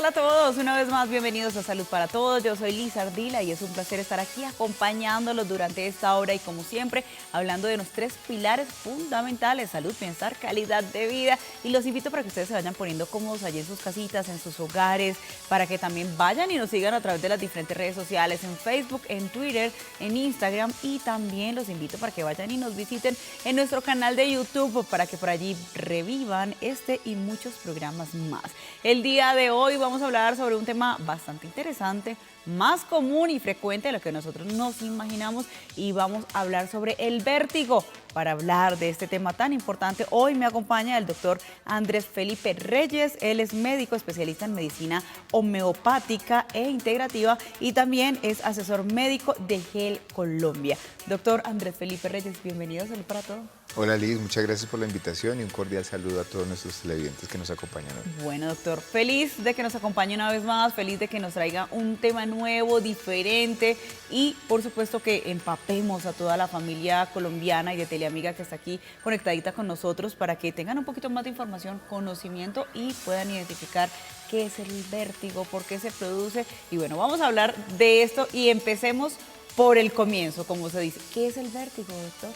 tal a todos? Una vez más, bienvenidos a Salud para Todos. Yo soy Lisa Ardila y es un placer estar aquí acompañándolos durante esta hora y como siempre, hablando de los tres pilares fundamentales: salud, bienestar, calidad de vida. Y los invito para que ustedes se vayan poniendo cómodos allí en sus casitas, en sus hogares, para que también vayan y nos sigan a través de las diferentes redes sociales, en Facebook, en Twitter, en Instagram, y también los invito para que vayan y nos visiten en nuestro canal de YouTube para que por allí revivan este y muchos programas más. El día de hoy vamos a hablar sobre un tema bastante interesante, más común y frecuente de lo que nosotros nos imaginamos, y vamos a hablar sobre el vértigo. Para hablar de este tema tan importante, hoy me acompaña el doctor Andrés Felipe Reyes. Él es médico especialista en medicina homeopática e integrativa y también es asesor médico de GEL Colombia. Doctor Andrés Felipe Reyes, bienvenido a Salud para Todos. Hola Liz, muchas gracias por la invitación y un cordial saludo a todos nuestros televidentes que nos acompañan hoy. Bueno, doctor, feliz de que nos acompañe una vez más, feliz de que nos traiga un tema nuevo, diferente, y por supuesto que empapemos a toda la familia colombiana y de Teleamiga que está aquí conectadita con nosotros para que tengan un poquito más de información, conocimiento y puedan identificar qué es el vértigo, por qué se produce. Y bueno, vamos a hablar de esto y empecemos por el comienzo, como se dice. ¿Qué es el vértigo, doctor?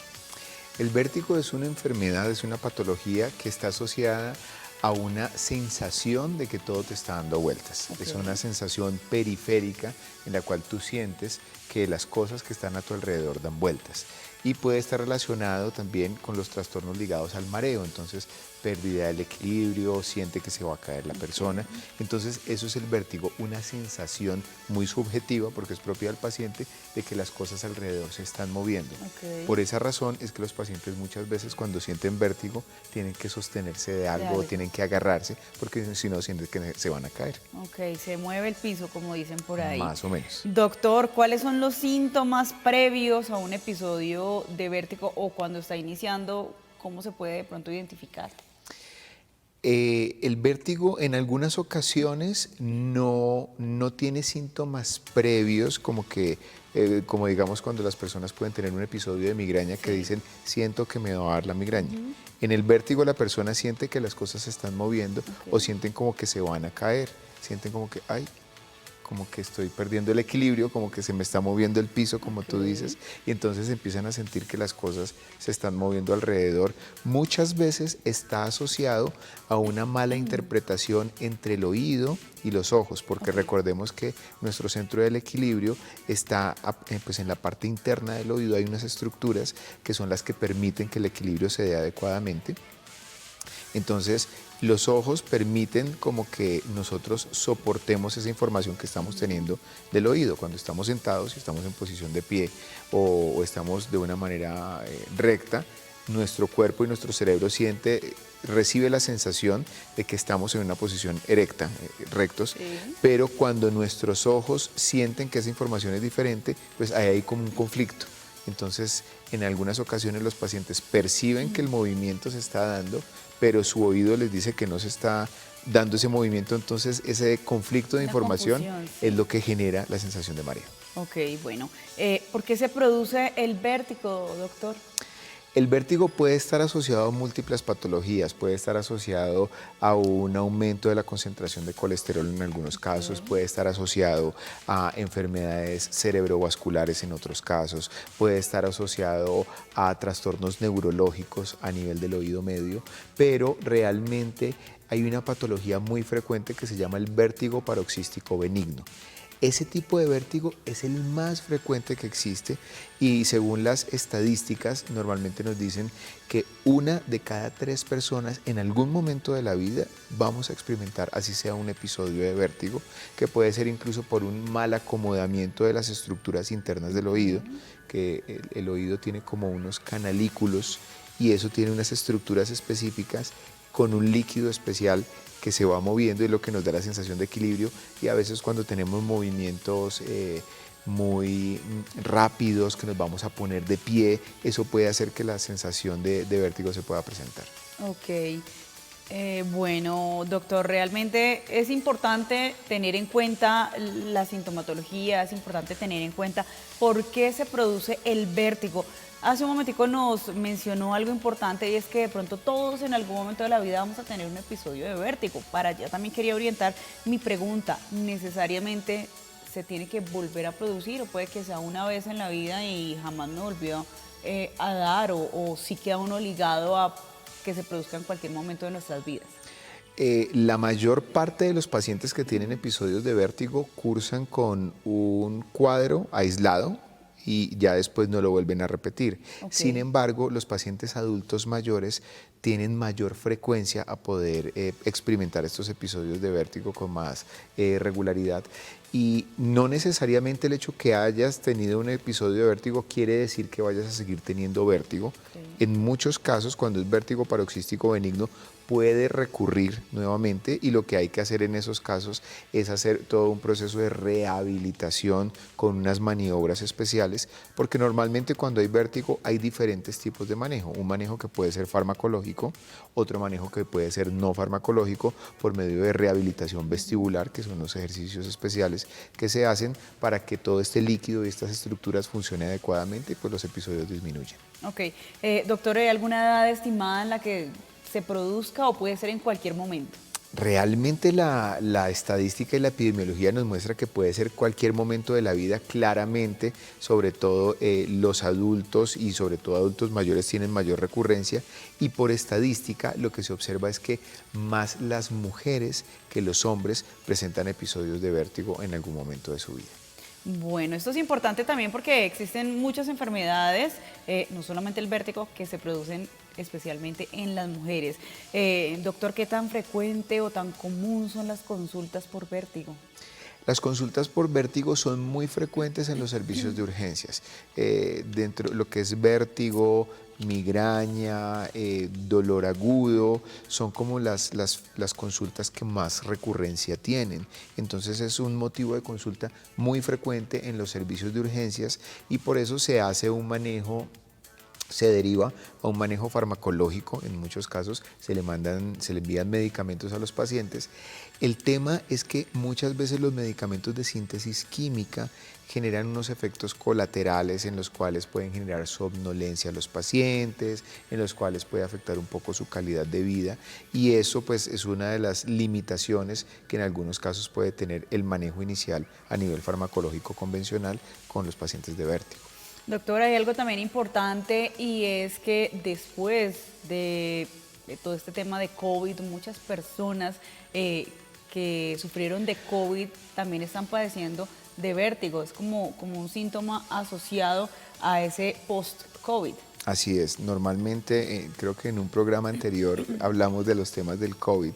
El vértigo es una enfermedad, es una patología que está asociada a una sensación de que todo te está dando vueltas. Okay. Es una sensación periférica en la cual tú sientes que las cosas que están a tu alrededor dan vueltas. Y puede estar relacionado también con los trastornos ligados al mareo, entonces pérdida del equilibrio, siente que se va a caer la persona. Entonces eso es el vértigo, una sensación muy subjetiva, porque es propia del paciente, de que las cosas alrededor se están moviendo. Okay. Por esa razón es que los pacientes muchas veces cuando sienten vértigo tienen que sostenerse de algo, tienen que agarrarse, porque si no sienten que se van a caer. Ok, se mueve el piso, como dicen por ahí. Más o menos. Doctor, ¿cuáles son los síntomas previos a un episodio de vértigo o cuando está iniciando? ¿Cómo se puede de pronto identificar? El vértigo en algunas ocasiones no tiene síntomas previos, como como digamos cuando las personas pueden tener un episodio de migraña que dicen, siento que me va a dar la migraña. En el vértigo la persona siente que las cosas se están moviendo o sienten como que se van a caer, sienten como que, ay, como que estoy perdiendo el equilibrio, como que se me está moviendo el piso, como tú dices, y entonces empiezan a sentir que las cosas se están moviendo alrededor. Muchas veces está asociado a una mala interpretación entre el oído y los ojos, porque recordemos que nuestro centro del equilibrio está pues en la parte interna del oído. Hay unas estructuras que son las que permiten que el equilibrio se dé adecuadamente. Entonces, los ojos permiten como que nosotros soportemos esa información que estamos teniendo del oído. Cuando estamos sentados, si estamos en posición de pie o estamos de una manera recta, nuestro cuerpo y nuestro cerebro recibe la sensación de que estamos en una posición erecta, rectos, pero cuando nuestros ojos sienten que esa información es diferente, pues hay ahí como un conflicto. Entonces, en algunas ocasiones los pacientes perciben que el movimiento se está dando, pero su oído les dice que no se está dando ese movimiento, entonces ese conflicto de información es lo que genera la sensación de mareo. Ok, bueno. ¿Por qué se produce el vértigo, doctor? El vértigo puede estar asociado a múltiples patologías, puede estar asociado a un aumento de la concentración de colesterol en algunos casos, puede estar asociado a enfermedades cerebrovasculares en otros casos, puede estar asociado a trastornos neurológicos a nivel del oído medio, pero realmente hay una patología muy frecuente que se llama el vértigo paroxístico benigno. Ese tipo de vértigo es el más frecuente que existe y según las estadísticas normalmente nos dicen que 1 de cada 3 personas en algún momento de la vida vamos a experimentar, así sea un episodio de vértigo, que puede ser incluso por un mal acomodamiento de las estructuras internas del oído, que el oído tiene como unos canalículos y eso tiene unas estructuras específicas con un líquido especial que se va moviendo y lo que nos da la sensación de equilibrio, y a veces cuando tenemos movimientos muy rápidos, que nos vamos a poner de pie, eso puede hacer que la sensación de vértigo se pueda presentar. Ok. Bueno, doctor, realmente es importante tener en cuenta la sintomatología, es importante tener en cuenta por qué se produce el vértigo. Hace un momentico nos mencionó algo importante y es que de pronto todos en algún momento de la vida vamos a tener un episodio de vértigo. Para allá también quería orientar mi pregunta. ¿Necesariamente se tiene que volver a producir o puede que sea una vez en la vida y jamás me volvió a dar o sí queda uno ligado a que se produzca en cualquier momento de nuestras vidas? La mayor parte de los pacientes que tienen episodios de vértigo cursan con un cuadro aislado y ya después no lo vuelven a repetir. Ok. Sin embargo, los pacientes adultos mayores tienen mayor frecuencia a poder experimentar estos episodios de vértigo con más regularidad. Y no necesariamente el hecho que hayas tenido un episodio de vértigo quiere decir que vayas a seguir teniendo vértigo. Ok. En muchos casos, cuando es vértigo paroxístico benigno, puede recurrir nuevamente y lo que hay que hacer en esos casos es hacer todo un proceso de rehabilitación con unas maniobras especiales, porque normalmente cuando hay vértigo hay diferentes tipos de manejo. Un manejo que puede ser farmacológico, otro manejo que puede ser no farmacológico por medio de rehabilitación vestibular, que son los ejercicios especiales que se hacen para que todo este líquido y estas estructuras funcionen adecuadamente y pues los episodios disminuyen. Ok. Doctor, ¿hay alguna edad estimada en la que se produzca o puede ser en cualquier momento? Realmente la estadística y la epidemiología nos muestra que puede ser cualquier momento de la vida, claramente, sobre todo los adultos y sobre todo adultos mayores tienen mayor recurrencia y por estadística lo que se observa es que más las mujeres que los hombres presentan episodios de vértigo en algún momento de su vida. Bueno, esto es importante también porque existen muchas enfermedades, no solamente el vértigo, que se producen especialmente en las mujeres. Doctor, ¿qué tan frecuente o tan común son las consultas por vértigo? Las consultas por vértigo son muy frecuentes en los servicios de urgencias. Dentro de lo que es vértigo, migraña, dolor agudo, son como las consultas que más recurrencia tienen. Entonces es un motivo de consulta muy frecuente en los servicios de urgencias y por eso se hace un manejo. Se deriva a un manejo farmacológico, en muchos casos se le envían medicamentos a los pacientes. El tema es que muchas veces los medicamentos de síntesis química generan unos efectos colaterales en los cuales pueden generar somnolencia a los pacientes, en los cuales puede afectar un poco su calidad de vida y eso pues es una de las limitaciones que en algunos casos puede tener el manejo inicial a nivel farmacológico convencional con los pacientes de vértigo. Doctora, hay algo también importante y es que después de todo este tema de COVID, muchas personas que sufrieron de COVID también están padeciendo de vértigo. Es como un síntoma asociado a ese post-COVID. Así es, normalmente creo que en un programa anterior hablamos de los temas del COVID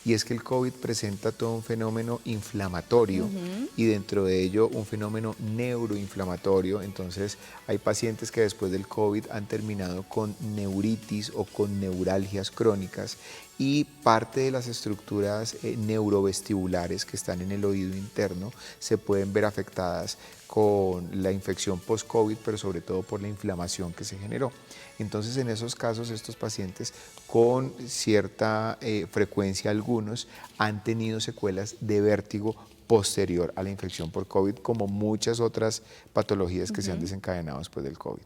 y es que el COVID presenta todo un fenómeno inflamatorio y dentro de ello un fenómeno neuroinflamatorio, entonces hay pacientes que después del COVID han terminado con neuritis o con neuralgias crónicas y parte de las estructuras neurovestibulares que están en el oído interno se pueden ver afectadas con la infección post-COVID, pero sobre todo por la inflamación que se generó. Entonces, en esos casos, estos pacientes con cierta frecuencia, algunos han tenido secuelas de vértigo posterior a la infección por COVID, como muchas otras patologías que se han desencadenado después del COVID.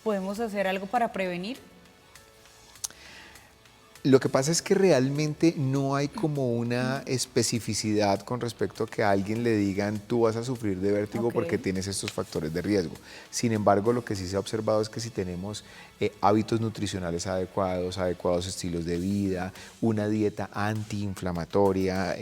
¿Podemos hacer algo para prevenir? Lo que pasa es que realmente no hay como una especificidad con respecto a que a alguien le digan tú vas a sufrir de vértigo porque tienes estos factores de riesgo. Sin embargo, lo que sí se ha observado es que si tenemos hábitos nutricionales adecuados estilos de vida, una dieta antiinflamatoria,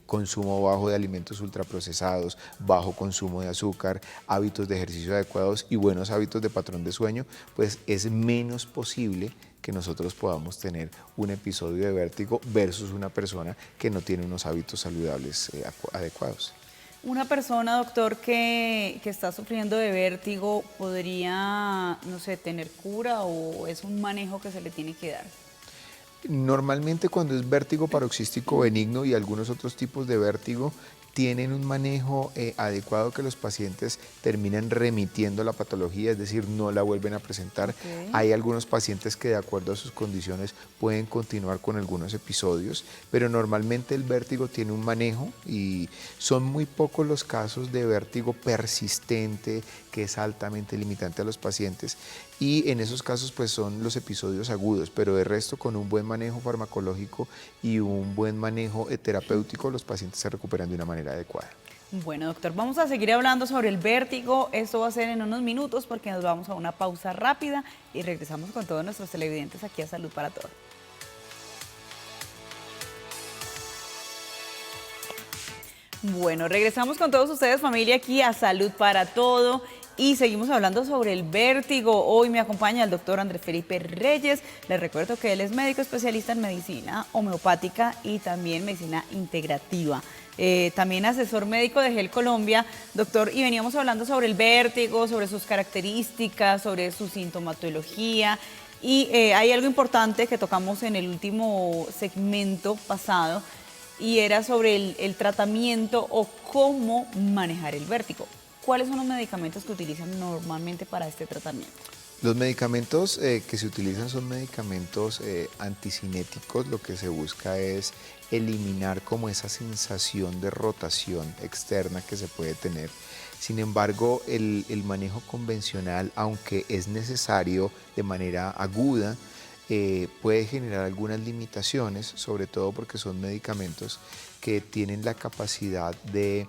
consumo bajo de alimentos ultraprocesados, bajo consumo de azúcar, hábitos de ejercicio adecuados y buenos hábitos de patrón de sueño, pues es menos posible que nosotros podamos tener un episodio de vértigo versus una persona que no tiene unos hábitos saludables adecuados. Una persona, doctor, que está sufriendo de vértigo, ¿podría, no sé, tener cura o es un manejo que se le tiene que dar? Normalmente cuando es vértigo paroxístico benigno y algunos otros tipos de vértigo, tienen un manejo adecuado, que los pacientes terminan remitiendo la patología, es decir, no la vuelven a presentar. Hay algunos pacientes que de acuerdo a sus condiciones pueden continuar con algunos episodios, pero normalmente el vértigo tiene un manejo y son muy pocos los casos de vértigo persistente que es altamente limitante a los pacientes, y en esos casos pues son los episodios agudos, pero de resto con un buen manejo farmacológico y un buen manejo terapéutico los pacientes se recuperan de una manera adecuada. Bueno, doctor, vamos a seguir hablando sobre el vértigo. Esto va a ser en unos minutos porque nos vamos a una pausa rápida y regresamos con todos nuestros televidentes aquí a Salud para Todos. Bueno, regresamos con todos ustedes, familia, aquí a Salud para Todo y seguimos hablando sobre el vértigo. Hoy me acompaña el doctor Andrés Felipe Reyes. Les recuerdo que él es médico especialista en medicina homeopática y también medicina integrativa. También asesor médico de GEL Colombia, doctor, y veníamos hablando sobre el vértigo, sobre sus características, sobre su sintomatología. Y hay algo importante que tocamos en el último segmento pasado, y era sobre el tratamiento o cómo manejar el vértigo. ¿Cuáles son los medicamentos que utilizan normalmente para este tratamiento? Los medicamentos que se utilizan son medicamentos anticinéticos. Lo que se busca es eliminar como esa sensación de rotación externa que se puede tener. Sin embargo, el manejo convencional, aunque es necesario de manera aguda, puede generar algunas limitaciones, sobre todo porque son medicamentos que tienen la capacidad de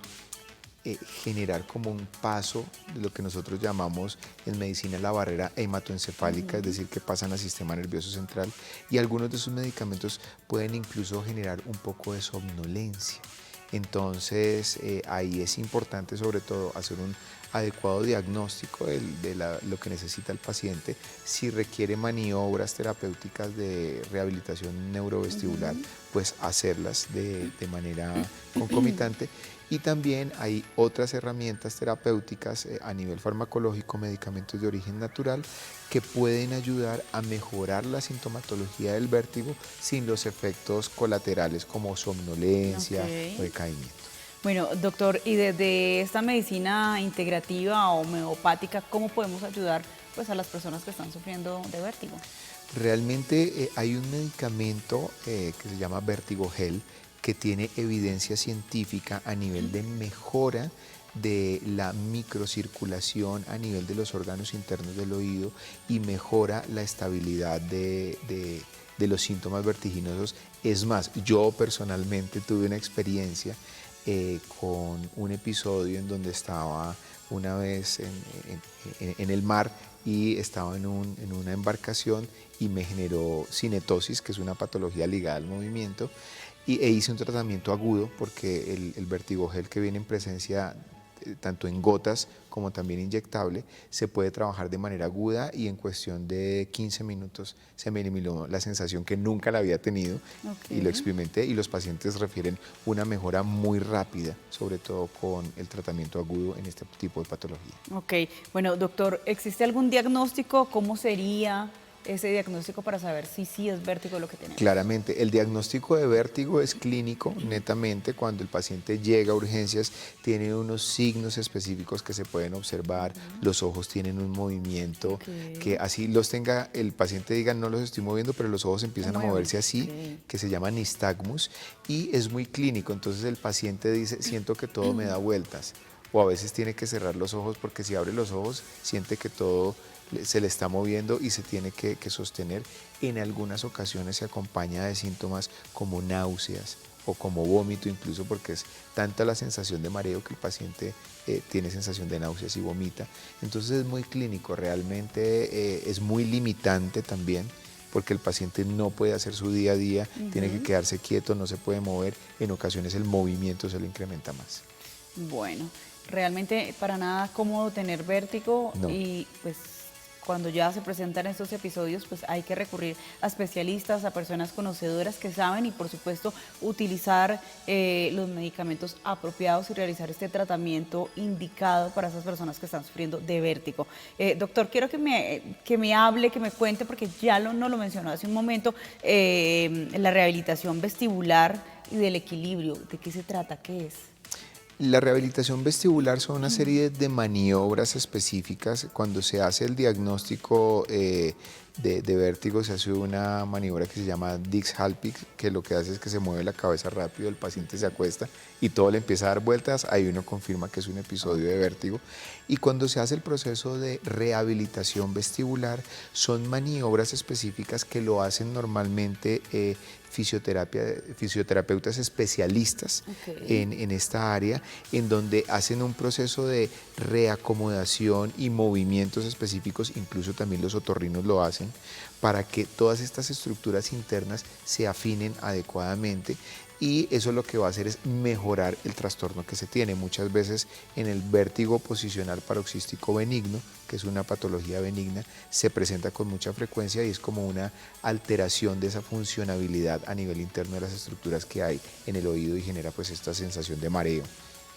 generar como un paso de lo que nosotros llamamos en medicina la barrera hematoencefálica, es decir, que pasan al sistema nervioso central, y algunos de sus medicamentos pueden incluso generar un poco de somnolencia. Entonces ahí es importante sobre todo hacer un adecuado diagnóstico de lo que necesita el paciente. Si requiere maniobras terapéuticas de rehabilitación neurovestibular, pues hacerlas de manera concomitante. Y también hay otras herramientas terapéuticas a nivel farmacológico, medicamentos de origen natural, que pueden ayudar a mejorar la sintomatología del vértigo sin los efectos colaterales como somnolencia o decaimiento. Bueno, doctor, y desde esta medicina integrativa o homeopática, ¿cómo podemos ayudar pues, a las personas que están sufriendo de vértigo? Realmente hay un medicamento que se llama Vertigogel, que tiene evidencia científica a nivel de mejora de la microcirculación a nivel de los órganos internos del oído y mejora la estabilidad de los síntomas vertiginosos. Es más, yo personalmente tuve una experiencia con un episodio en donde estaba una vez en el mar y estaba en una embarcación y me generó cinetosis, que es una patología ligada al movimiento, e hice un tratamiento agudo porque el Vertigogel, que viene en presencia tanto en gotas como también inyectable, se puede trabajar de manera aguda y en cuestión de 15 minutos se me eliminó la sensación que nunca la había tenido y lo experimenté, y los pacientes refieren una mejora muy rápida, sobre todo con el tratamiento agudo en este tipo de patología. Ok, bueno, doctor, ¿existe algún diagnóstico? ¿Cómo sería ese diagnóstico para saber si sí es vértigo lo que tenemos? Claramente, el diagnóstico de vértigo es clínico, netamente. Cuando el paciente llega a urgencias, tiene unos signos específicos que se pueden observar. Los ojos tienen un movimiento que así los tenga, el paciente diga no los estoy moviendo, pero los ojos empiezan a moverse así, que se llama nistagmus, y es muy clínico. Entonces el paciente dice, siento que todo me da vueltas, o a veces tiene que cerrar los ojos porque si abre los ojos siente que todo se le está moviendo y se tiene que sostener. En algunas ocasiones se acompaña de síntomas como náuseas o como vómito, incluso porque es tanta la sensación de mareo que el paciente tiene sensación de náuseas y vomita. Entonces es muy clínico, realmente es muy limitante también, porque el paciente no puede hacer su día a día, tiene que quedarse quieto, no se puede mover, en ocasiones el movimiento se le incrementa más. Bueno, realmente para nada cómodo tener vértigo, no. Y pues cuando ya se presentan estos episodios, pues hay que recurrir a especialistas, a personas conocedoras que saben, y por supuesto utilizar los medicamentos apropiados y realizar este tratamiento indicado para esas personas que están sufriendo de vértigo. Doctor, quiero que me hable, que me cuente, porque ya no lo mencionó hace un momento, la rehabilitación vestibular y del equilibrio. ¿De qué se trata? ¿Qué es? La rehabilitación vestibular son una serie de maniobras específicas. Cuando se hace el diagnóstico de vértigo, se hace una maniobra que se llama Dix-Hallpike, que lo que hace es que se mueve la cabeza rápido, el paciente se acuesta y todo le empieza a dar vueltas, ahí uno confirma que es un episodio de vértigo. Y cuando se hace el proceso de rehabilitación vestibular, son maniobras específicas que lo hacen normalmente fisioterapeutas especialistas en esta área, en donde hacen un proceso de reacomodación y movimientos específicos, incluso también los otorrinos lo hacen, para que todas estas estructuras internas se afinen adecuadamente, y eso lo que va a hacer es mejorar el trastorno que se tiene. Muchas veces en el vértigo posicional paroxístico benigno, que es una patología benigna, se presenta con mucha frecuencia y es como una alteración de esa funcionabilidad a nivel interno de las estructuras que hay en el oído y genera pues esta sensación de mareo.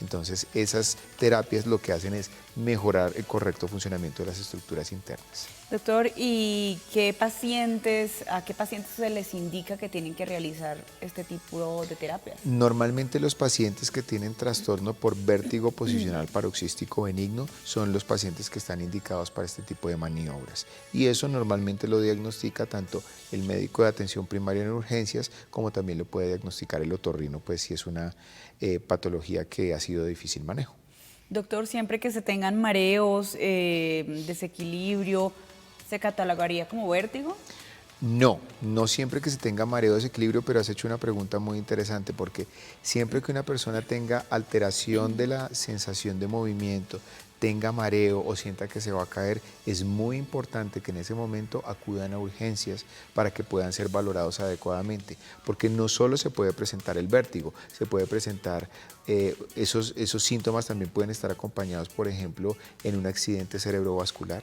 Entonces esas terapias lo que hacen es mejorar el correcto funcionamiento de las estructuras internas. Doctor, ¿y a qué pacientes se les indica que tienen que realizar este tipo de terapias? Normalmente los pacientes que tienen trastorno por vértigo posicional paroxístico benigno son los pacientes que están indicados para este tipo de maniobras. Y eso normalmente lo diagnostica tanto el médico de atención primaria en urgencias, como también lo puede diagnosticar el otorrino, pues si es una patología que ha sido de difícil manejo. Doctor, siempre que se tengan mareos, desequilibrio, ¿se catalogaría como vértigo? No, no siempre que se tenga mareo, desequilibrio, pero has hecho una pregunta muy interesante, porque siempre que una persona tenga alteración de la sensación de movimiento, tenga mareo o sienta que se va a caer, es muy importante que en ese momento acudan a urgencias para que puedan ser valorados adecuadamente, porque no solo se puede presentar el vértigo, se puede presentar esos síntomas también pueden estar acompañados, por ejemplo, en un accidente cerebrovascular.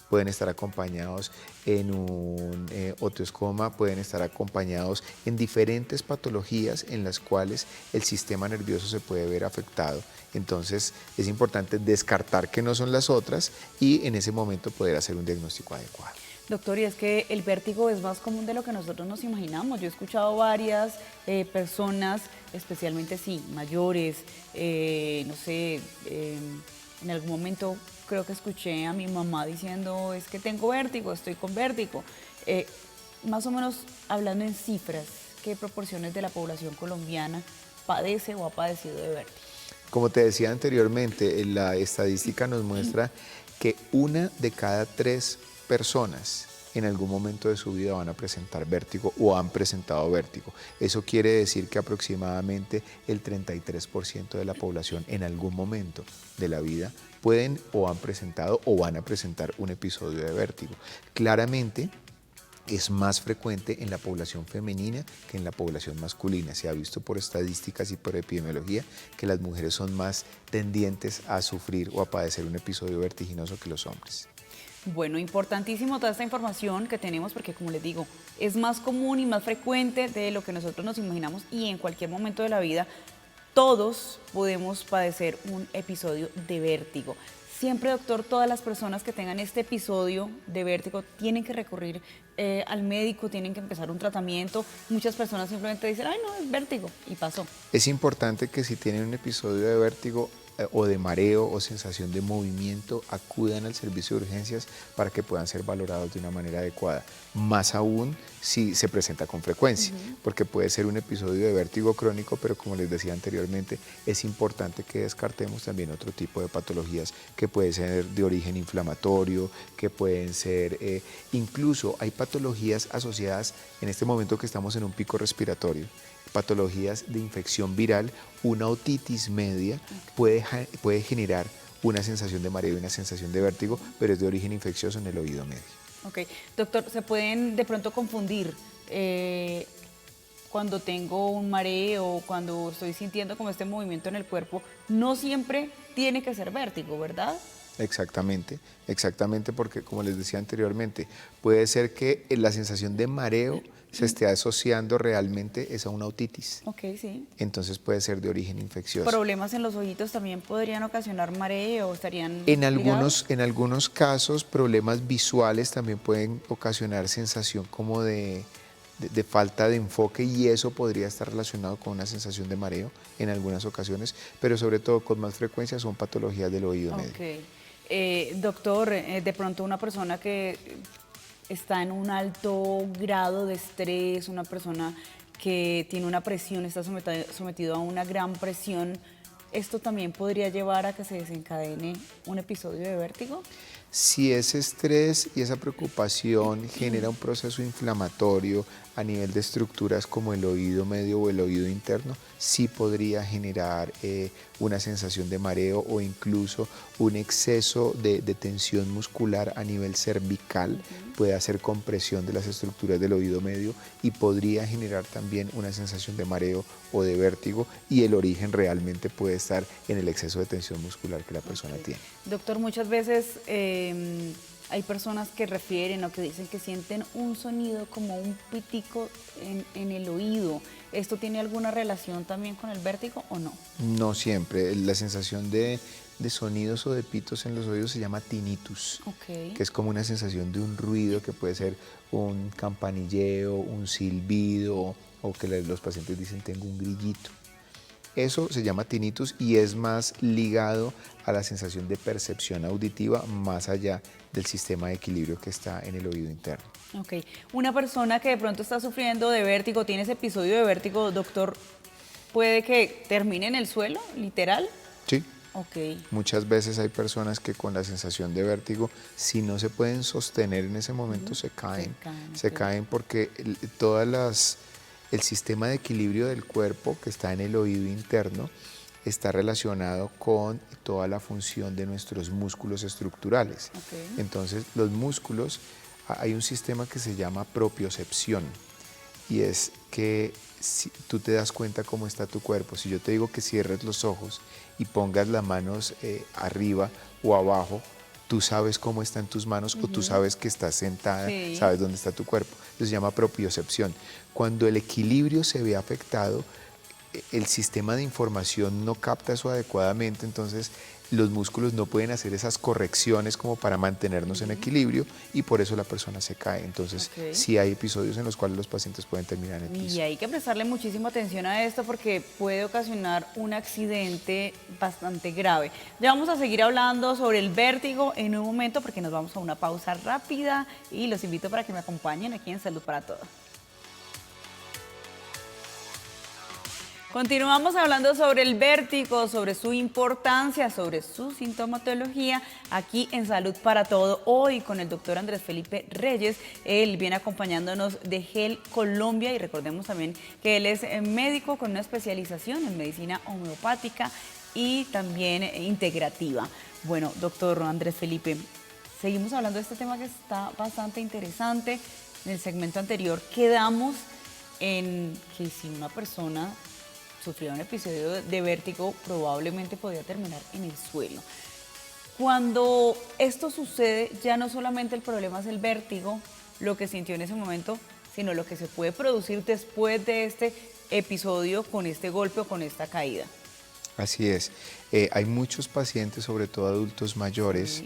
Pueden estar acompañados en un oteoscoma, pueden estar acompañados en diferentes patologías en las cuales el sistema nervioso se puede ver afectado. Entonces es importante descartar que no son las otras y en ese momento poder hacer un diagnóstico adecuado. Doctor, y es que el vértigo es más común de lo que nosotros nos imaginamos. Yo he escuchado varias personas, especialmente mayores, no sé, en algún momento creo que escuché a mi mamá diciendo, es que tengo vértigo, estoy con vértigo. Más o menos hablando en cifras, ¿qué proporciones de la población colombiana padece o ha padecido de vértigo? Como te decía anteriormente, la estadística nos muestra que 1 de cada 3 personas en algún momento de su vida van a presentar vértigo o han presentado vértigo. Eso quiere decir que aproximadamente el 33% de la población en algún momento de la vida pueden o han presentado o van a presentar un episodio de vértigo. Claramente es más frecuente en la población femenina que en la población masculina. Se ha visto por estadísticas y por epidemiología que las mujeres son más tendientes a sufrir o a padecer un episodio vertiginoso que los hombres. Bueno, importantísimo toda esta información que tenemos porque, como les digo, es más común y más frecuente de lo que nosotros nos imaginamos, y en cualquier momento de la vida todos podemos padecer un episodio de vértigo. Siempre, doctor, todas las personas que tengan este episodio de vértigo tienen que recurrir al médico, tienen que empezar un tratamiento. Muchas personas simplemente dicen, ay, no, es vértigo, y pasó. Es importante que si tienen un episodio de vértigo o de mareo o sensación de movimiento, acudan al servicio de urgencias para que puedan ser valorados de una manera adecuada. Más aún si se presenta con frecuencia, porque puede ser un episodio de vértigo crónico, pero como les decía anteriormente, es importante que descartemos también otro tipo de patologías que pueden ser de origen inflamatorio, que pueden ser, incluso hay patologías asociadas en este momento que estamos en un pico respiratorio, patologías de infección viral. Una otitis media puede generar una sensación de mareo y una sensación de vértigo, pero es de origen infeccioso en el oído medio. Ok, doctor, ¿se pueden de pronto confundir cuando tengo un mareo, cuando estoy sintiendo como este movimiento en el cuerpo? No siempre tiene que ser vértigo, ¿verdad? Exactamente, porque como les decía anteriormente, puede ser que la sensación de mareo se esté asociando realmente es a una otitis. Ok, sí. Entonces puede ser de origen infeccioso. ¿Problemas en los ojitos también podrían ocasionar mareo? ¿Estarían en algunos casos, problemas visuales también pueden ocasionar sensación como de de falta de enfoque, y eso podría estar relacionado con una sensación de mareo en algunas ocasiones, pero sobre todo con más frecuencia son patologías del oído medio. Ok. Doctor, de pronto una persona que está en un alto grado de estrés, una persona que tiene una presión, está sometido a una gran presión, ¿esto también podría llevar a que se desencadene un episodio de vértigo? Si ese estrés y esa preocupación genera un proceso inflamatorio a nivel de estructuras como el oído medio o el oído interno, sí podría generar una sensación de mareo o incluso un exceso de tensión muscular a nivel cervical. Puede hacer compresión de las estructuras del oído medio y podría generar también una sensación de mareo o de vértigo, y el origen realmente puede estar en el exceso de tensión muscular que la persona tiene. Doctor, muchas veces hay personas que refieren o que dicen que sienten un sonido como un pitico en el oído. ¿Esto tiene alguna relación también con el vértigo o no? No siempre. La sensación de sonidos o de pitos en los oídos se llama tinnitus, Ok. que es como una sensación de un ruido que puede ser un campanilleo, un silbido, o que los pacientes dicen tengo un grillito. Eso se llama tinnitus y es más ligado a la sensación de percepción auditiva más allá del sistema de equilibrio que está en el oído interno. Ok. Una persona que de pronto está sufriendo de vértigo, tiene ese episodio de vértigo, doctor, ¿puede que termine en el suelo, literal? Sí. Ok. Muchas veces hay personas que con la sensación de vértigo, si no se pueden sostener en ese momento, se caen. Se caen porque el sistema de equilibrio del cuerpo que está en el oído interno está relacionado con toda la función de nuestros músculos estructurales. Ok. Entonces, los músculos, hay un sistema que se llama propiocepción, y es que si tú te das cuenta cómo está tu cuerpo. Si yo te digo que cierres los ojos y pongas las manos arriba o abajo, tú sabes cómo están tus manos o tú sabes que estás sentada, Sí. sabes dónde está tu cuerpo. Eso se llama propiocepción. Cuando el equilibrio se ve afectado, el sistema de información no capta eso adecuadamente, entonces los músculos no pueden hacer esas correcciones como para mantenernos en equilibrio, y por eso la persona se cae. Entonces sí hay episodios en los cuales los pacientes pueden terminar en el piso. Y hay que prestarle muchísima atención a esto porque puede ocasionar un accidente bastante grave. Ya vamos a seguir hablando sobre el vértigo en un momento porque nos vamos a una pausa rápida y los invito para que me acompañen aquí en Salud para Todos. Continuamos hablando sobre el vértigo, sobre su importancia, sobre su sintomatología, aquí en Salud para Todo. Hoy con el doctor Andrés Felipe Reyes. Él viene acompañándonos de GEL Colombia, y recordemos también que él es médico con una especialización en medicina homeopática y también integrativa. Bueno, doctor Andrés Felipe, seguimos hablando de este tema que está bastante interesante. En el segmento anterior quedamos en que si una persona sufrió un episodio de vértigo, probablemente podía terminar en el suelo. Cuando esto sucede, ya no solamente el problema es el vértigo, lo que sintió en ese momento, sino lo que se puede producir después de este episodio, con este golpe o con esta caída. Así es. Hay muchos pacientes, sobre todo adultos mayores,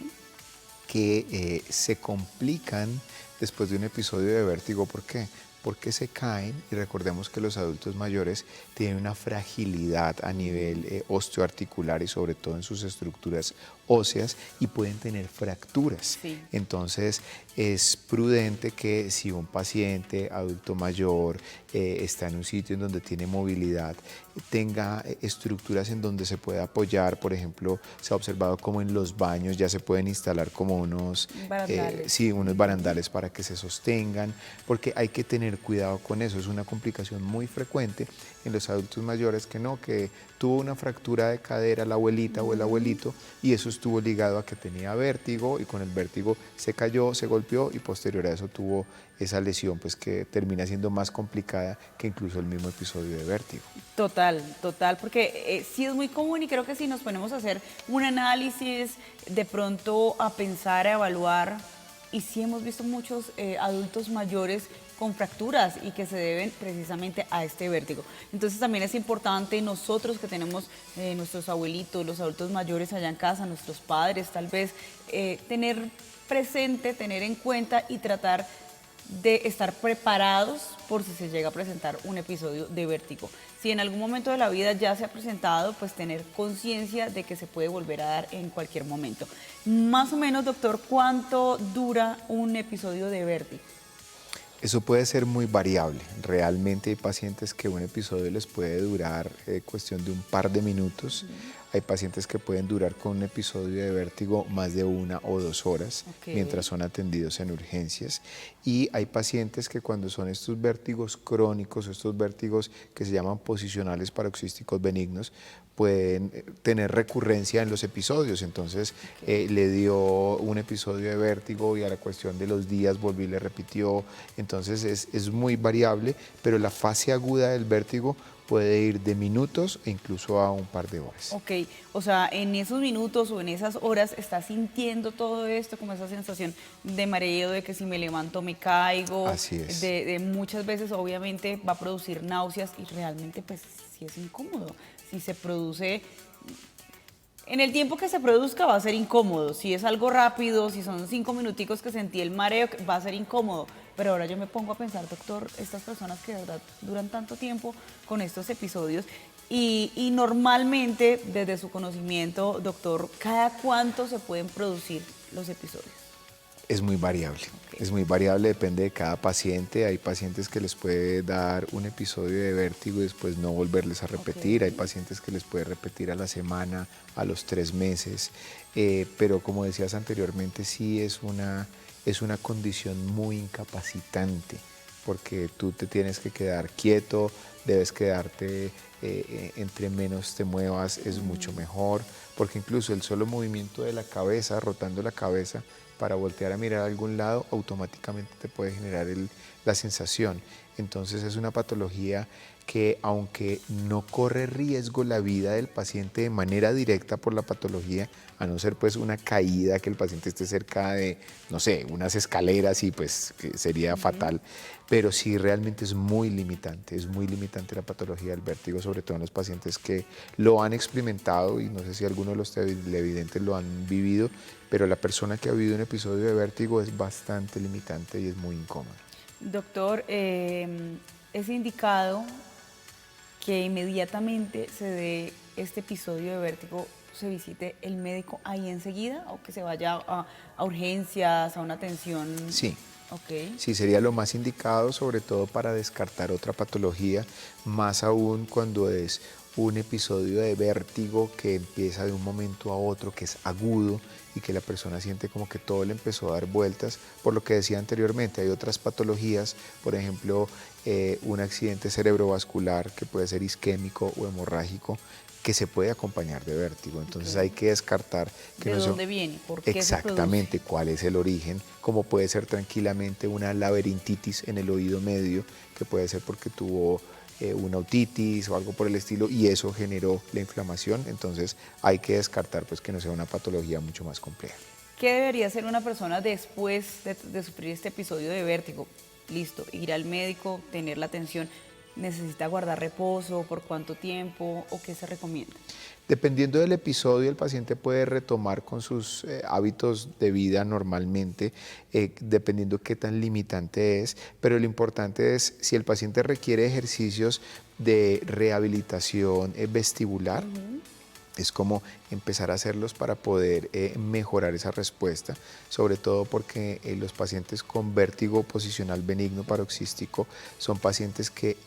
que se complican después de un episodio de vértigo. ¿Por qué? Porque se caen, y recordemos que los adultos mayores tienen una fragilidad a nivel osteoarticular y sobre todo en sus estructuras óseas, y pueden tener fracturas. Sí. Entonces es prudente que si un paciente adulto mayor está en un sitio en donde tiene movilidad, tenga estructuras en donde se pueda apoyar. Por ejemplo, se ha observado como en los baños ya se pueden instalar como unos barandales. Unos barandales para que se sostengan, porque hay que tener cuidado con eso. Es una complicación muy frecuente en los adultos mayores que tuvo una fractura de cadera la abuelita o el abuelito, y eso estuvo ligado a que tenía vértigo, y con el vértigo se cayó, se golpeó, y posterior a eso tuvo esa lesión, pues que termina siendo más complicada que incluso el mismo episodio de vértigo. Total, porque sí es muy común, y creo que si nos ponemos a hacer un análisis, de pronto a pensar, a evaluar, y sí hemos visto muchos adultos mayores con fracturas y que se deben precisamente a este vértigo. Entonces también es importante nosotros que tenemos nuestros abuelitos, los adultos mayores allá en casa, nuestros padres tal vez, tener presente, tener en cuenta y tratar de estar preparados por si se llega a presentar un episodio de vértigo. Si en algún momento de la vida ya se ha presentado, pues tener conciencia de que se puede volver a dar en cualquier momento. Más o menos, doctor, ¿cuánto dura un episodio de vértigo? Eso puede ser muy variable. Realmente hay pacientes que un episodio les puede durar cuestión de un par de minutos. Hay pacientes que pueden durar con un episodio de vértigo más de 1 o 2 horas mientras son atendidos en urgencias. Y hay pacientes que cuando son estos vértigos crónicos, estos vértigos que se llaman posicionales paroxísticos benignos, pueden tener recurrencia en los episodios. Entonces le dio un episodio de vértigo y a la cuestión de los días volvió y le repitió. Entonces es muy variable, pero la fase aguda del vértigo puede ir de minutos e incluso a un par de horas. Ok, o sea, en esos minutos o en esas horas estás sintiendo todo esto, como esa sensación de mareo, de que si me levanto me caigo. Así es. De muchas veces obviamente va a producir náuseas y realmente pues sí es incómodo. Si se produce, en el tiempo que se produzca va a ser incómodo. Si es algo rápido, si son 5 minuticos que sentí el mareo, va a ser incómodo. Pero ahora yo me pongo a pensar, doctor, estas personas que de verdad duran tanto tiempo con estos episodios y normalmente, desde su conocimiento, doctor, ¿cada cuánto se pueden producir los episodios? Es muy variable, es muy variable, depende de cada paciente. Hay pacientes que les puede dar un episodio de vértigo y después no volverles a repetir. Hay pacientes que les puede repetir a la semana, a los 3 meses. Pero como decías anteriormente, sí es una condición muy incapacitante porque tú te tienes que quedar quieto, debes quedarte, entre menos te muevas es mucho mejor, porque incluso el solo movimiento de la cabeza, rotando la cabeza, para voltear a mirar a algún lado, automáticamente te puede generar la sensación. Entonces es una patología que aunque no corre riesgo la vida del paciente de manera directa por la patología, a no ser pues una caída, que el paciente esté cerca de, no sé, unas escaleras y pues que sería fatal, pero sí realmente es muy limitante la patología del vértigo, sobre todo en los pacientes que lo han experimentado y no sé si alguno de los televidentes lo han vivido, pero la persona que ha vivido un episodio de vértigo es bastante limitante y es muy incómodo. Doctor, es indicado que inmediatamente se dé este episodio de vértigo, se visite el médico ahí enseguida o que se vaya a urgencias, a una atención. Sí. Okay. Sí, sería lo más indicado, sobre todo para descartar otra patología, más aún cuando es un episodio de vértigo que empieza de un momento a otro, que es agudo y que la persona siente como que todo le empezó a dar vueltas. Por lo que decía anteriormente, hay otras patologías, por ejemplo, un accidente cerebrovascular que puede ser isquémico o hemorrágico, que se puede acompañar de vértigo. Entonces hay que descartar que ¿De dónde viene? ¿Por qué exactamente se produce? cuál es el origen, como puede ser tranquilamente una laberintitis en el oído medio, que puede ser porque tuvo una otitis o algo por el estilo y eso generó la inflamación. Entonces hay que descartar pues que no sea una patología mucho más compleja. ¿Qué debería hacer una persona después de sufrir este episodio de vértigo? Listo, ir al médico, tener la atención. ¿Necesita guardar reposo? ¿Por cuánto tiempo? ¿O qué se recomienda? Dependiendo del episodio, el paciente puede retomar con sus hábitos de vida normalmente, dependiendo qué tan limitante es, pero lo importante es si el paciente requiere ejercicios de rehabilitación vestibular, es como empezar a hacerlos para poder mejorar esa respuesta, sobre todo porque los pacientes con vértigo posicional benigno paroxístico son pacientes que,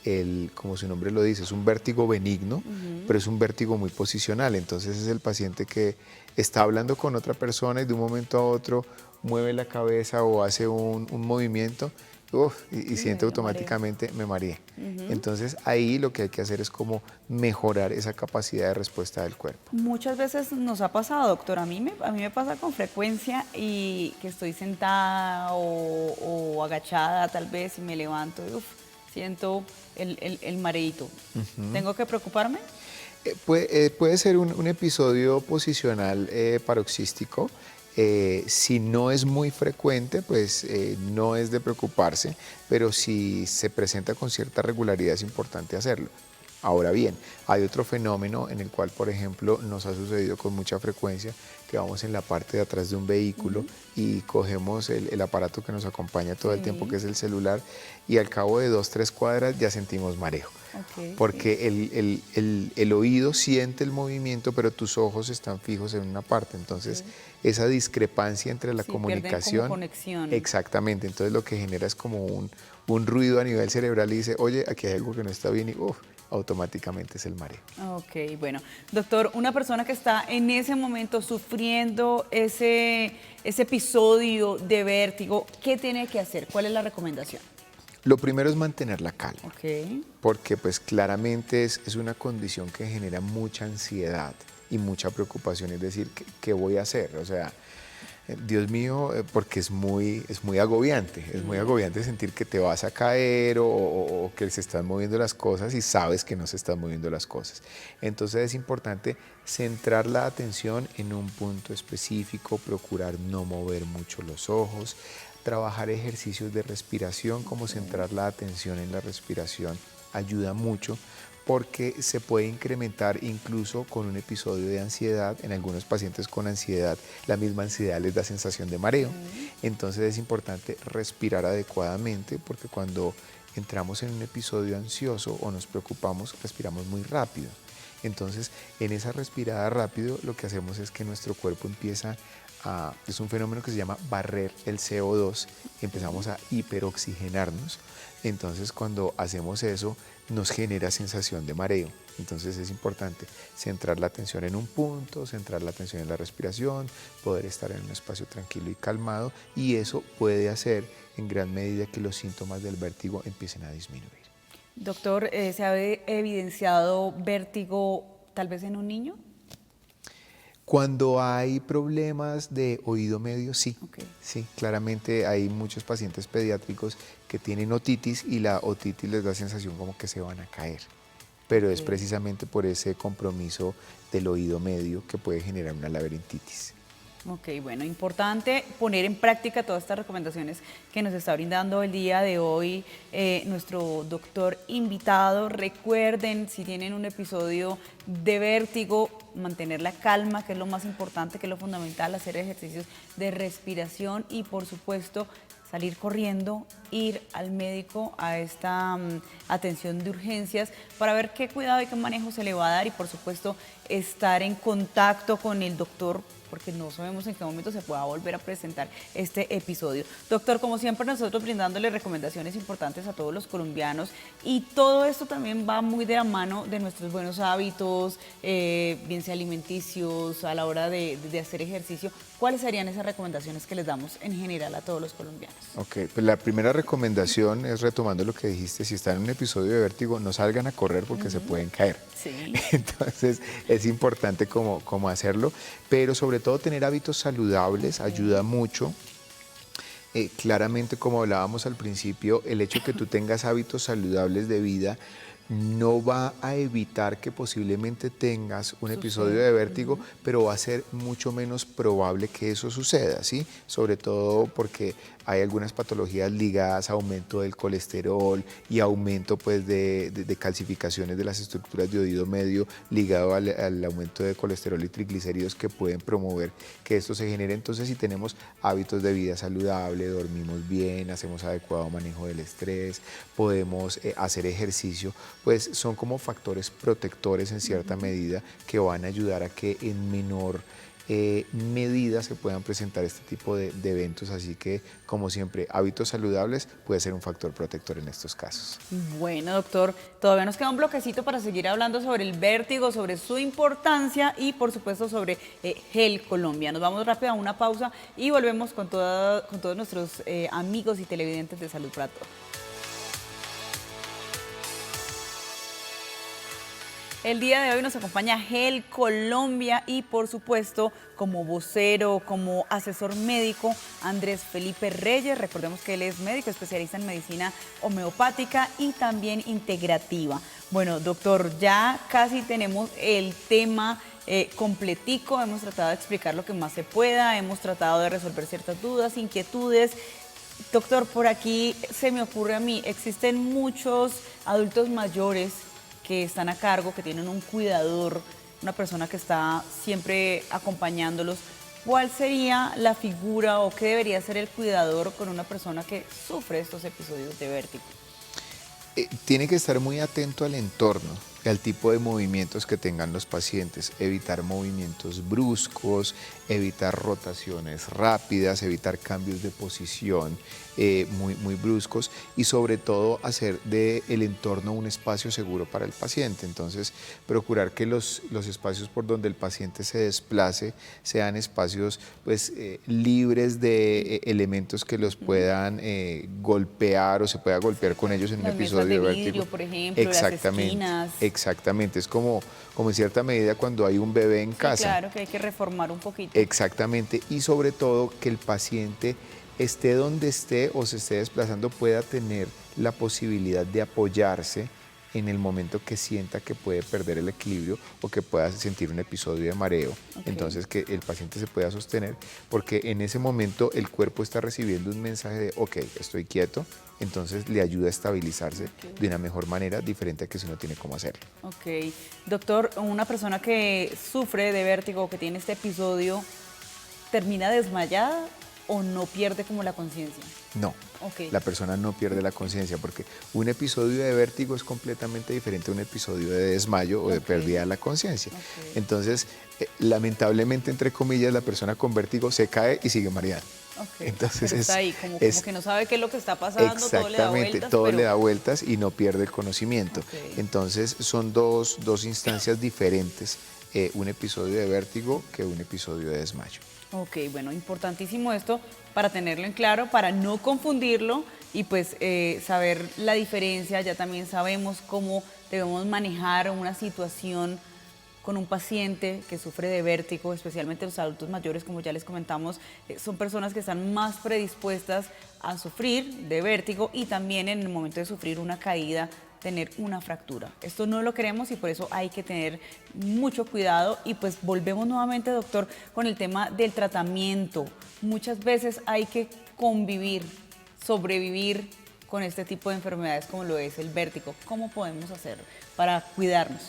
como su nombre lo dice, es un vértigo benigno, pero es un vértigo muy posicional. Entonces es el paciente que está hablando con otra persona y de un momento a otro mueve la cabeza o hace un movimiento y siente automáticamente me mareé. Entonces ahí lo que hay que hacer es como mejorar esa capacidad de respuesta del cuerpo. Muchas veces nos ha pasado, doctor, a mí me pasa con frecuencia y que estoy sentada o agachada tal vez y me levanto y siento el mareíto. ¿Tengo que preocuparme? Puede ser un episodio posicional paroxístico. Si no es muy frecuente, pues no es de preocuparse, pero si se presenta con cierta regularidad es importante hacerlo. Ahora bien, hay otro fenómeno en el cual, por ejemplo, nos ha sucedido con mucha frecuencia, que vamos en la parte de atrás de un vehículo y cogemos el aparato que nos acompaña todo el tiempo, que es el celular, y al cabo de 2, 3 cuadras ya sentimos mareo. Porque el oído siente el movimiento, pero tus ojos están fijos en una parte. Entonces, esa discrepancia entre la comunicación. Como conexión. Exactamente. Entonces, lo que genera es como un ruido a nivel cerebral y dice, oye, aquí hay algo que no está bien y automáticamente es el mareo. Ok, bueno. Doctor, una persona que está en ese momento sufriendo ese episodio de vértigo, ¿qué tiene que hacer? ¿Cuál es la recomendación? Lo primero es mantener la calma, Ok. porque pues claramente es una condición que genera mucha ansiedad y mucha preocupación, es decir, ¿qué voy a hacer? O sea, Dios mío, porque es muy agobiante sentir que te vas a caer o que se están moviendo las cosas y sabes que no se están moviendo las cosas. Entonces es importante centrar la atención en un punto específico, procurar no mover mucho los ojos, trabajar ejercicios de respiración, como centrar la atención en la respiración, ayuda mucho porque se puede incrementar incluso con un episodio de ansiedad. En algunos pacientes con ansiedad, la misma ansiedad les da sensación de mareo. Entonces es importante respirar adecuadamente porque cuando entramos en un episodio ansioso o nos preocupamos, respiramos muy rápido. Entonces, en esa respirada rápido, lo que hacemos es que nuestro cuerpo empieza es un fenómeno que se llama barrer el CO2, empezamos a hiperoxigenarnos. Entonces, cuando hacemos eso, nos genera sensación de mareo. Entonces es importante centrar la atención en un punto, centrar la atención en la respiración, poder estar en un espacio tranquilo y calmado, y eso puede hacer en gran medida que los síntomas del vértigo empiecen a disminuir. Doctor, ¿se ha evidenciado vértigo tal vez en un niño? Cuando hay problemas de oído medio, sí. Sí, claramente hay muchos pacientes pediátricos que tienen otitis y la otitis les da sensación como que se van a caer. Pero es precisamente por ese compromiso del oído medio que puede generar una laberintitis. Ok, bueno, importante poner en práctica todas estas recomendaciones que nos está brindando el día de hoy nuestro doctor invitado. Recuerden, si tienen un episodio de vértigo, mantener la calma, que es lo más importante, que es lo fundamental, hacer ejercicios de respiración y, por supuesto, salir corriendo, ir al médico a esta atención de urgencias para ver qué cuidado y qué manejo se le va a dar y, por supuesto, estar en contacto con el doctor, porque no sabemos en qué momento se pueda volver a presentar este episodio. Doctor, como siempre, nosotros brindándole recomendaciones importantes a todos los colombianos, y todo esto también va muy de la mano de nuestros buenos hábitos, bien sea alimenticios, a la hora de hacer ejercicio. ¿Cuáles serían esas recomendaciones que les damos en general a todos los colombianos? Ok, pues la primera recomendación es, retomando lo que dijiste, si están en un episodio de vértigo, no salgan a correr porque se pueden caer. Sí. Entonces es importante como hacerlo, pero sobre todo tener hábitos saludables ayuda mucho. Claramente, como hablábamos al principio, el hecho de que tú tengas hábitos saludables de vida no va a evitar que posiblemente tengas un episodio de vértigo, pero va a ser mucho menos probable que eso suceda, ¿sí? Sobre todo porque hay algunas patologías ligadas a aumento del colesterol y aumento pues, de calcificaciones de las estructuras de oído medio ligado al aumento de colesterol y triglicéridos que pueden promover que esto se genere. Entonces, si tenemos hábitos de vida saludable, dormimos bien, hacemos adecuado manejo del estrés, podemos hacer ejercicio, pues son como factores protectores en cierta medida que van a ayudar a que en menor medida se puedan presentar este tipo de eventos. Así que, como siempre, hábitos saludables puede ser un factor protector en estos casos. Bueno, doctor, todavía nos queda un bloquecito para seguir hablando sobre el vértigo, sobre su importancia y, por supuesto, sobre GEL Colombia. Nos vamos rápido a una pausa y volvemos con todos nuestros amigos y televidentes de Salud para Todos. El día de hoy nos acompaña GEL Colombia y, por supuesto, como vocero, como asesor médico, Andrés Felipe Reyes. Recordemos que él es médico especialista en medicina homeopática y también integrativa. Bueno, doctor, ya casi tenemos el tema completico. Hemos tratado de explicar lo que más se pueda, hemos tratado de resolver ciertas dudas, inquietudes. Doctor, por aquí se me ocurre a mí, existen muchos adultos mayores que están a cargo, que tienen un cuidador, una persona que está siempre acompañándolos. ¿cuál sería la figura o qué debería ser el cuidador con una persona que sufre estos episodios de vértigo? Tiene que estar muy atento al entorno, al tipo de movimientos que tengan los pacientes, evitar movimientos bruscos, evitar rotaciones rápidas, evitar cambios de posición muy bruscos y sobre todo hacer del entorno un espacio seguro para el paciente. Entonces, procurar que los espacios por donde el paciente se desplace sean espacios pues, libres de elementos que los puedan golpear o se pueda golpear con ellos en un Las mesas episodio de de vértigo. vidrio, por ejemplo, las esquinas. Exactamente, es como en cierta medida cuando hay un bebé en casa. Claro, que hay que reformar un poquito. Exactamente, y sobre todo que el paciente esté donde esté o se esté desplazando pueda tener la posibilidad de apoyarse en el momento que sienta que puede perder el equilibrio o que pueda sentir un episodio de mareo. Entonces que el paciente se pueda sostener porque en ese momento el cuerpo está recibiendo un mensaje de ok, estoy quieto, entonces le ayuda a estabilizarse de una mejor manera diferente a que si no tiene cómo hacerlo. Ok, doctor, una persona que sufre de vértigo o que tiene este episodio, ¿termina desmayada o no pierde como la conciencia? No, la persona no pierde la conciencia porque un episodio de vértigo es completamente diferente a un episodio de desmayo o de pérdida de la conciencia. Entonces, lamentablemente, entre comillas, la persona con vértigo se cae y sigue mareada. Entonces pero está ahí, como que no sabe qué es lo que está pasando, exactamente, todo le da vueltas y no pierde el conocimiento. Entonces, son dos instancias diferentes, un episodio de vértigo que un episodio de desmayo. Ok, bueno, importantísimo esto para tenerlo en claro, para no confundirlo y pues saber la diferencia. Ya también sabemos cómo debemos manejar una situación con un paciente que sufre de vértigo, especialmente los adultos mayores, como ya les comentamos, son personas que están más predispuestas a sufrir de vértigo y también en el momento de sufrir una caída tener una fractura. Esto no lo queremos y por eso hay que tener mucho cuidado y pues volvemos nuevamente, doctor, con el tema del tratamiento. Muchas veces hay que convivir, sobrevivir con este tipo de enfermedades como lo es el vértigo. ¿Cómo podemos hacer para cuidarnos?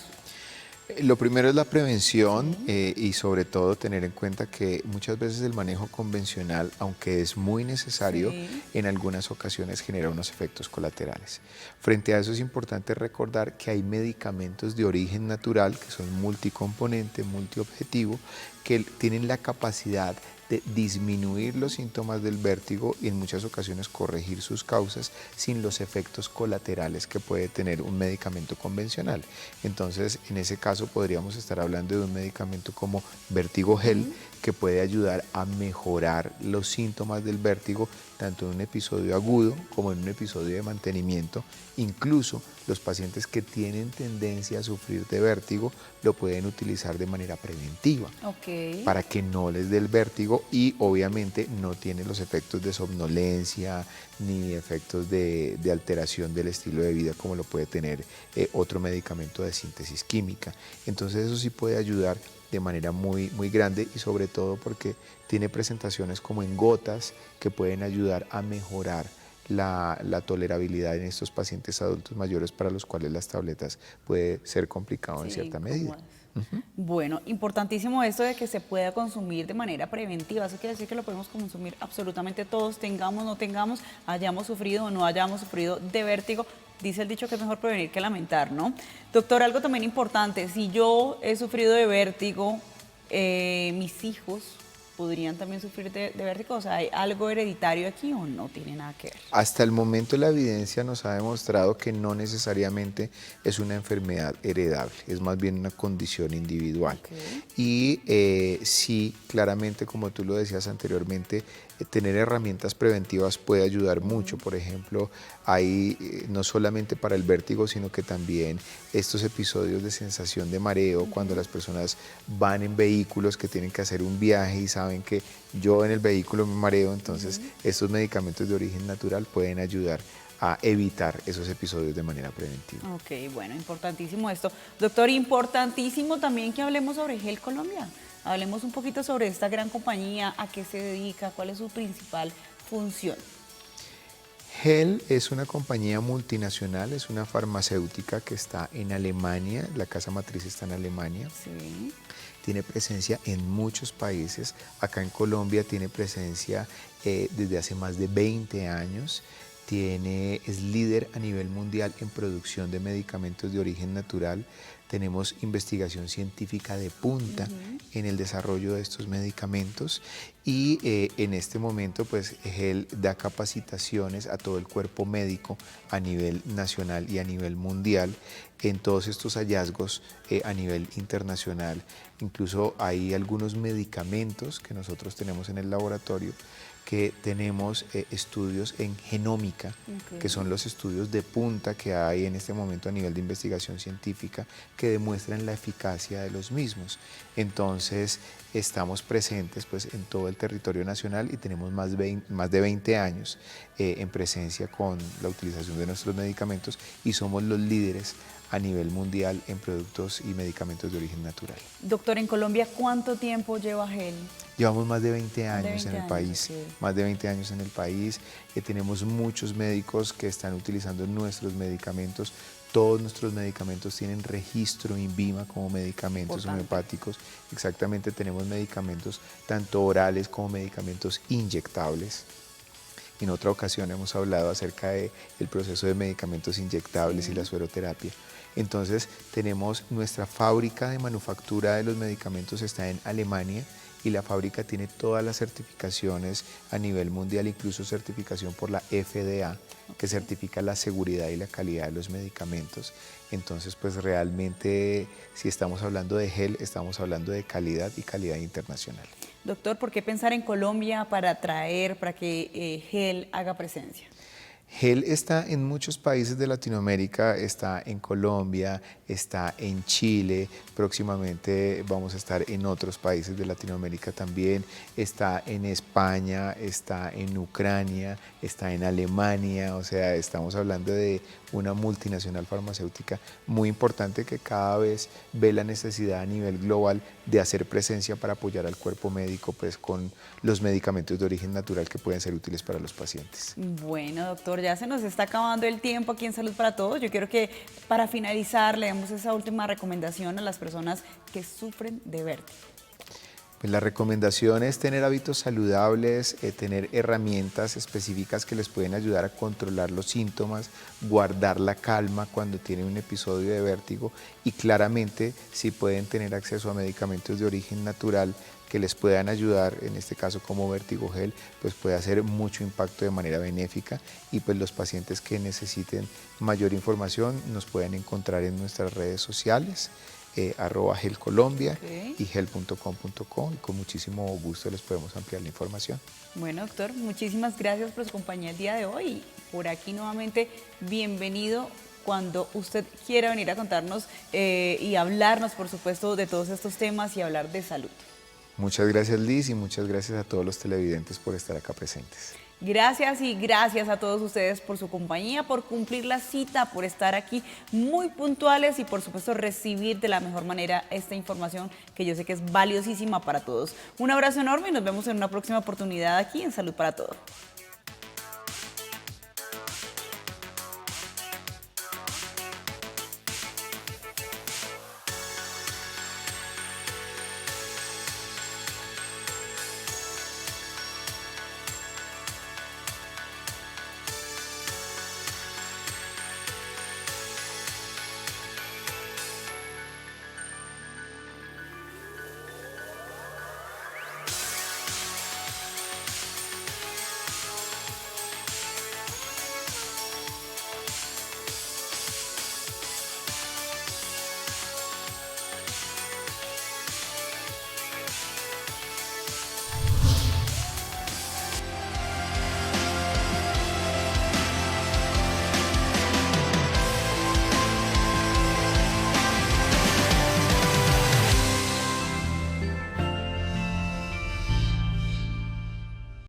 Lo primero es la prevención y sobre todo tener en cuenta que muchas veces el manejo convencional, aunque es muy necesario, en algunas ocasiones genera unos efectos colaterales. Frente a eso es importante recordar que hay medicamentos de origen natural que son multicomponente, multiobjetivo, que tienen la capacidad de disminuir los síntomas del vértigo y en muchas ocasiones corregir sus causas sin los efectos colaterales que puede tener un medicamento convencional. Entonces, en ese caso podríamos estar hablando de un medicamento como Vertigo Gel, que puede ayudar a mejorar los síntomas del vértigo tanto en un episodio agudo como en un episodio de mantenimiento. Incluso los pacientes que tienen tendencia a sufrir de vértigo lo pueden utilizar de manera preventiva para que no les dé el vértigo y obviamente no tiene los efectos de somnolencia ni efectos de alteración del estilo de vida como lo puede tener otro medicamento de síntesis química. Entonces eso sí puede ayudar de manera muy grande y sobre todo porque tiene presentaciones como en gotas que pueden ayudar a mejorar la tolerabilidad en estos pacientes adultos mayores para los cuales las tabletas puede ser complicado en cierta medida. Bueno, importantísimo esto de que se pueda consumir de manera preventiva. Eso quiere decir que lo podemos consumir absolutamente todos, tengamos, no tengamos, hayamos sufrido o no hayamos sufrido de vértigo. Dice el dicho que es mejor prevenir que lamentar, ¿no? Doctor, algo también importante, si yo he sufrido de vértigo, mis hijos podrían también sufrir de vértigo, o sea, ¿hay algo hereditario aquí o no tiene nada que ver? Hasta el momento la evidencia nos ha demostrado que no necesariamente es una enfermedad heredable, es más bien una condición individual. Y sí, claramente, como tú lo decías anteriormente, tener herramientas preventivas puede ayudar mucho. Por ejemplo, hay no solamente para el vértigo, sino que también estos episodios de sensación de mareo, cuando las personas van en vehículos que tienen que hacer un viaje y saben que yo en el vehículo me mareo, entonces estos medicamentos de origen natural pueden ayudar a evitar esos episodios de manera preventiva. Ok, bueno, importantísimo esto. Doctor, importantísimo también que hablemos sobre Gel Colombia. Hablemos un poquito sobre esta gran compañía, a qué se dedica, cuál es su principal función. Gel es una compañía multinacional, es una farmacéutica que está en Alemania, la casa matriz está en Alemania. Sí. tiene presencia en muchos países. Acá en Colombia tiene presencia desde hace más de 20 años. Es líder a nivel mundial en producción de medicamentos de origen natural. Tenemos investigación científica de punta en el desarrollo de estos medicamentos y en este momento pues GEL da capacitaciones a todo el cuerpo médico a nivel nacional y a nivel mundial en todos estos hallazgos a nivel internacional. Incluso hay algunos medicamentos que nosotros tenemos en el laboratorio que tenemos estudios en genómica, que son los estudios de punta que hay en este momento a nivel de investigación científica que demuestran la eficacia de los mismos. Entonces, estamos presentes pues, en todo el territorio nacional y tenemos más de 20 años en presencia con la utilización de nuestros medicamentos y somos los líderes a nivel mundial en productos y medicamentos de origen natural. Doctor, en Colombia, ¿cuánto tiempo lleva GEL? Llevamos más de 20 años en el país, sí. más de 20 años en el país. Tenemos muchos médicos que están utilizando nuestros medicamentos. Todos nuestros medicamentos tienen registro INVIMA como medicamentos homeopáticos. Exactamente, tenemos medicamentos tanto orales como medicamentos inyectables. En otra ocasión hemos hablado acerca del proceso de medicamentos inyectables y la sueroterapia. Entonces, tenemos nuestra fábrica de manufactura de los medicamentos está en Alemania y la fábrica tiene todas las certificaciones a nivel mundial, incluso certificación por la FDA, que certifica la seguridad y la calidad de los medicamentos. Entonces, pues realmente, si estamos hablando de GEL, estamos hablando de calidad y calidad internacional. Doctor, ¿por qué pensar en Colombia para que GEL haga presencia? GEL está en muchos países de Latinoamérica, está en Colombia, está en Chile, próximamente vamos a estar en otros países de Latinoamérica también, está en España, está en Ucrania, está en Alemania, o sea, estamos hablando de una multinacional farmacéutica muy importante que cada vez ve la necesidad a nivel global de hacer presencia para apoyar al cuerpo médico pues, con los medicamentos de origen natural que pueden ser útiles para los pacientes. Bueno, doctor, ya se nos está acabando el tiempo aquí en Salud para Todos. Yo quiero que para finalizar le demos esa última recomendación a las personas que sufren de vértigo. Pues la recomendación es tener hábitos saludables, tener herramientas específicas que les pueden ayudar a controlar los síntomas, guardar la calma cuando tienen un episodio de vértigo y claramente si pueden tener acceso a medicamentos de origen natural que les puedan ayudar, en este caso como Vértigo Gel, pues puede hacer mucho impacto de manera benéfica y pues los pacientes que necesiten mayor información nos pueden encontrar en nuestras redes sociales. @gelcolombia y gel.com.co y con muchísimo gusto les podemos ampliar la información. Bueno, doctor, muchísimas gracias por su compañía el día de hoy. Por aquí nuevamente, bienvenido cuando usted quiera venir a contarnos y hablarnos, por supuesto, de todos estos temas y hablar de salud. Muchas gracias, Liz, y muchas gracias a todos los televidentes por estar acá presentes. Gracias y gracias a todos ustedes por su compañía, por cumplir la cita, por estar aquí muy puntuales y por supuesto recibir de la mejor manera esta información que yo sé que es valiosísima para todos. Un abrazo enorme y nos vemos en una próxima oportunidad aquí en Salud para Todos.